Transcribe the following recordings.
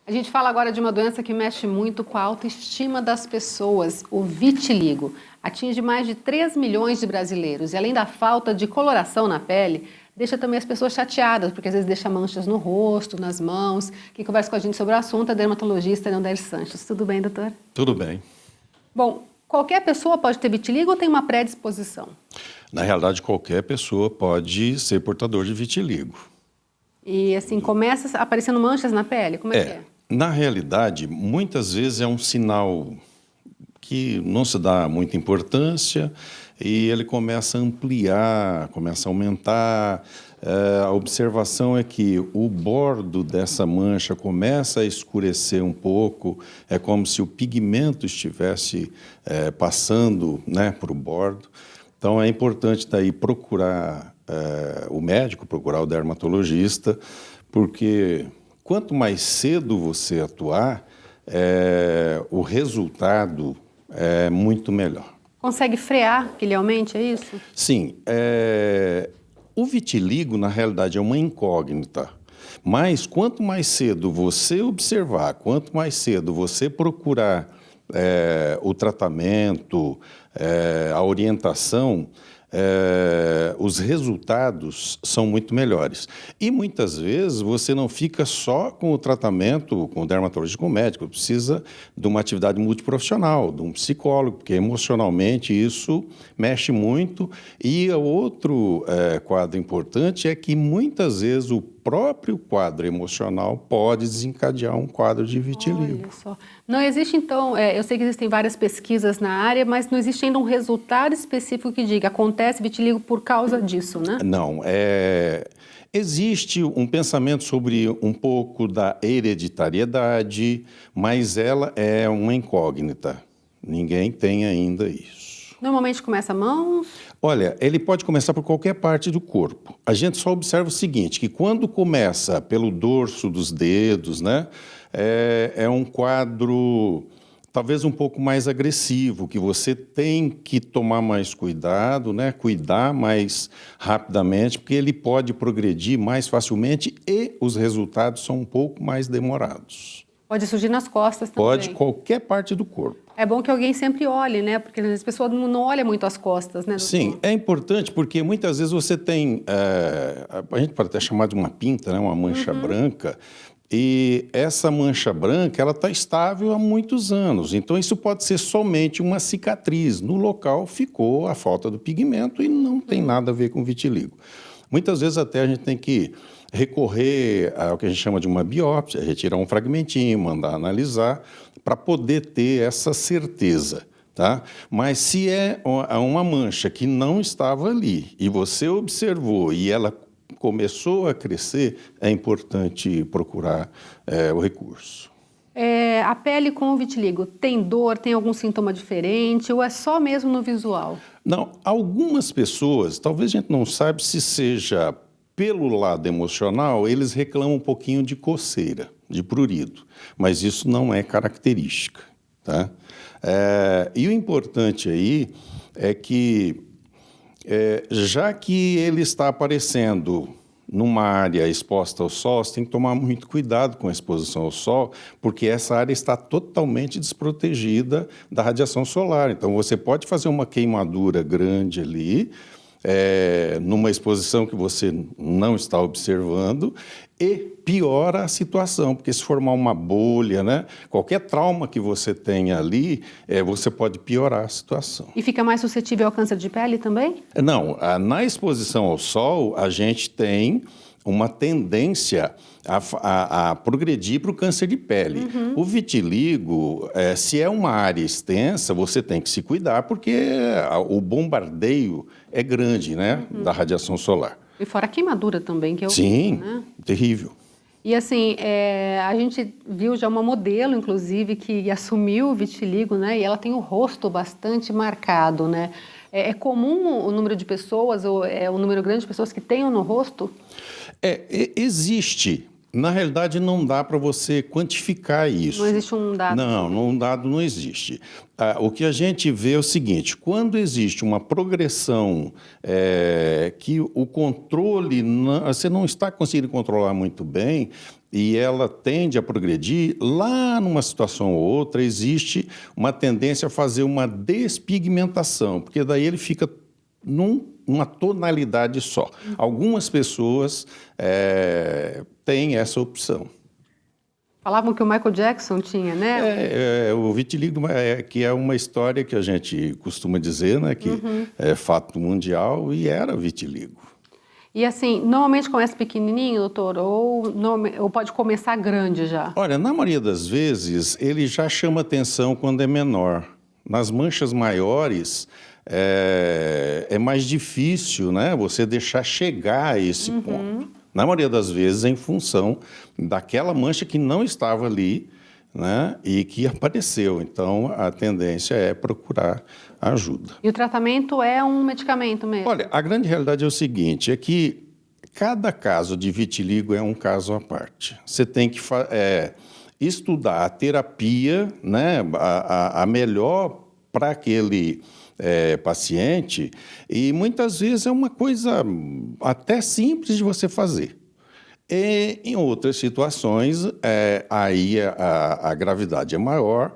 A gente fala agora de uma doença que mexe muito com a autoestima das pessoas, o vitiligo. Atinge mais de 3 milhões de brasileiros e além da falta de coloração na pele, deixa também as pessoas chateadas, porque às vezes deixa manchas no rosto, nas mãos. Quem conversa com a gente sobre o assunto é a dermatologista Neudele Sanches. Tudo bem, doutor? Tudo bem. Bom, qualquer pessoa pode ter vitiligo ou tem uma predisposição? Na realidade, qualquer pessoa pode ser portador de vitiligo. E assim, começa aparecendo manchas na pele? Como é que é? Na realidade, muitas vezes é um sinal que não se dá muita importância e ele começa a ampliar, começa a aumentar. A observação é que o bordo dessa mancha começa a escurecer um pouco, é como se o pigmento estivesse passando, né, para o bordo. Então é importante daí procurar o médico, procurar o dermatologista, porque quanto mais cedo você atuar, o resultado é muito melhor. Consegue frear que ele aumente, é isso? Sim. O vitiligo, na realidade, é uma incógnita. Mas quanto mais cedo você observar, quanto mais cedo você procurar o tratamento, a orientação, os resultados são muito melhores. E muitas vezes você não fica só com o tratamento com o dermatologista, com o médico, precisa de uma atividade multiprofissional, de um psicólogo, porque emocionalmente isso mexe muito. E o outro quadro importante é que muitas vezes o próprio quadro emocional pode desencadear um quadro de vitiligo. Olha só. Não existe, então, eu sei que existem várias pesquisas na área, mas não existe ainda um resultado específico que diga acontece vitiligo por causa disso, né? Não, existe um pensamento sobre um pouco da hereditariedade, mas ela é uma incógnita. Ninguém tem ainda isso. Normalmente começa mãos. Olha, ele pode começar por qualquer parte do corpo. A gente só observa o seguinte, que quando começa pelo dorso dos dedos, né, é um quadro talvez um pouco mais agressivo, que você tem que tomar mais cuidado, né, cuidar mais rapidamente, porque ele pode progredir mais facilmente e os resultados são um pouco mais demorados. Pode surgir nas costas também. Pode qualquer parte do corpo. É bom que alguém sempre olhe, né? Porque as pessoas não olham muito as costas, né, doutor? Sim, é importante porque muitas vezes você tem, a gente pode até chamar de uma pinta, né, uma mancha branca, e essa mancha branca ela está estável há muitos anos, então isso pode ser somente uma cicatriz. No local ficou a falta do pigmento e não tem nada a ver com vitiligo. Muitas vezes até a gente tem que recorrer ao que a gente chama de uma biópsia, retirar um fragmentinho, mandar analisar, para poder ter essa certeza, tá? Mas se é uma mancha que não estava ali e você observou e ela começou a crescer, é importante procurar o recurso. A pele com o vitiligo tem dor, tem algum sintoma diferente ou é só mesmo no visual? Não, algumas pessoas, talvez a gente não saiba se seja pelo lado emocional, eles reclamam um pouquinho de coceira, de prurido, mas isso não é característica, tá? E o importante aí é que, já que ele está aparecendo numa área exposta ao sol, você tem que tomar muito cuidado com a exposição ao sol, porque essa área está totalmente desprotegida da radiação solar. Então, você pode fazer uma queimadura grande ali, numa exposição que você não está observando, e piora a situação, porque se formar uma bolha, né, qualquer trauma que você tenha ali, você pode piorar a situação. E fica mais suscetível ao câncer de pele também? Não, na exposição ao sol, a gente tem uma tendência a progredir para o câncer de pele. O vitiligo, se é uma área extensa, você tem que se cuidar, porque o bombardeio é grande, né, da radiação solar. E fora a queimadura também, que é Sim, horrível, né? terrível. E assim, a gente viu já uma modelo, inclusive, que assumiu o vitiligo, né? E ela tem o rosto bastante marcado, né? É comum o número de pessoas, ou o número grande de pessoas que tenham no rosto? Existe Na realidade, não dá para você quantificar isso. Não existe um dado? Não, um dado não existe. O que a gente vê é o seguinte, quando existe uma progressão que o controle, você não está conseguindo controlar muito bem, e ela tende a progredir, lá numa situação ou outra existe uma tendência a fazer uma despigmentação, porque daí ele fica numa tonalidade só. Algumas pessoas têm essa opção. Falavam que o Michael Jackson tinha, né? O vitiligo, que é uma história que a gente costuma dizer, né, que é fato mundial, e era vitiligo. E assim, normalmente começa pequenininho, doutor, ou pode começar grande já? Olha, na maioria das vezes, ele já chama atenção quando é menor. Nas manchas maiores, é mais difícil, né, você deixar chegar a esse ponto. Na maioria das vezes, em função daquela mancha que não estava ali, né, e que apareceu. Então, a tendência é procurar ajuda. E o tratamento é um medicamento mesmo? Olha, a grande realidade é o seguinte, é que cada caso de vitiligo é um caso à parte. Você tem que estudar a terapia, né, a melhor para aquele paciente, e muitas vezes é uma coisa até simples de você fazer. E, em outras situações, aí a gravidade é maior.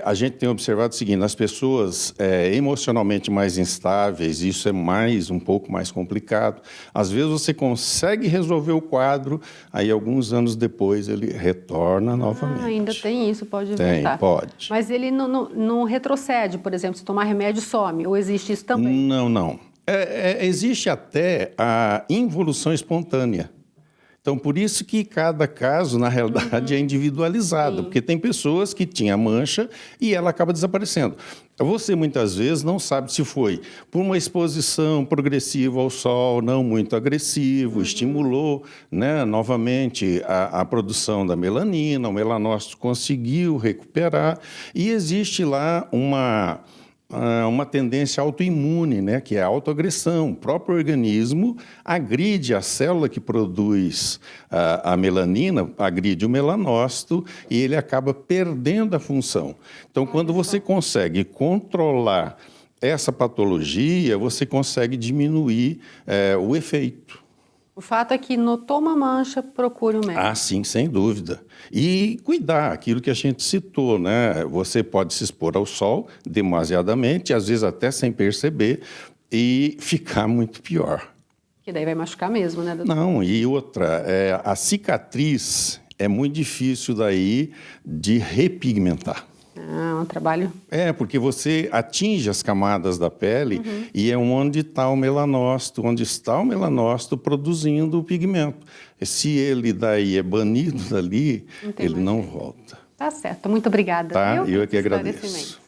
A gente tem observado o seguinte, nas pessoas emocionalmente mais instáveis, isso é um pouco mais complicado. Às vezes você consegue resolver o quadro, aí alguns anos depois ele retorna novamente. Ainda tem isso, pode Tem, voltar. pode. Mas ele não retrocede, por exemplo, se tomar remédio some, ou existe isso também? Não. Existe até a involução espontânea. Então, por isso que cada caso, na realidade, é individualizado, porque tem pessoas que tinham mancha e ela acaba desaparecendo. Você, muitas vezes, não sabe se foi por uma exposição progressiva ao sol, não muito agressivo, estimulou, né, novamente a produção da melanina, o melanócito conseguiu recuperar, e existe lá uma tendência autoimune, né, que é a autoagressão. O próprio organismo agride a célula que produz a melanina, agride o melanócito e ele acaba perdendo a função. Então, quando você consegue controlar essa patologia, você consegue diminuir o efeito. O fato é que notou uma mancha, procure um médico. Ah, sim, sem dúvida. E cuidar, aquilo que a gente citou, né? Você pode se expor ao sol demasiadamente, às vezes até sem perceber, e ficar muito pior. Que daí vai machucar mesmo, né, doutor? Não, e outra, a cicatriz é muito difícil daí de repigmentar. Um trabalho. Porque você atinge as camadas da pele e é onde está o melanócito, produzindo o pigmento. E se ele daí é banido dali, ele não volta. Tá certo, muito obrigada. Tá? Eu é que agradeço.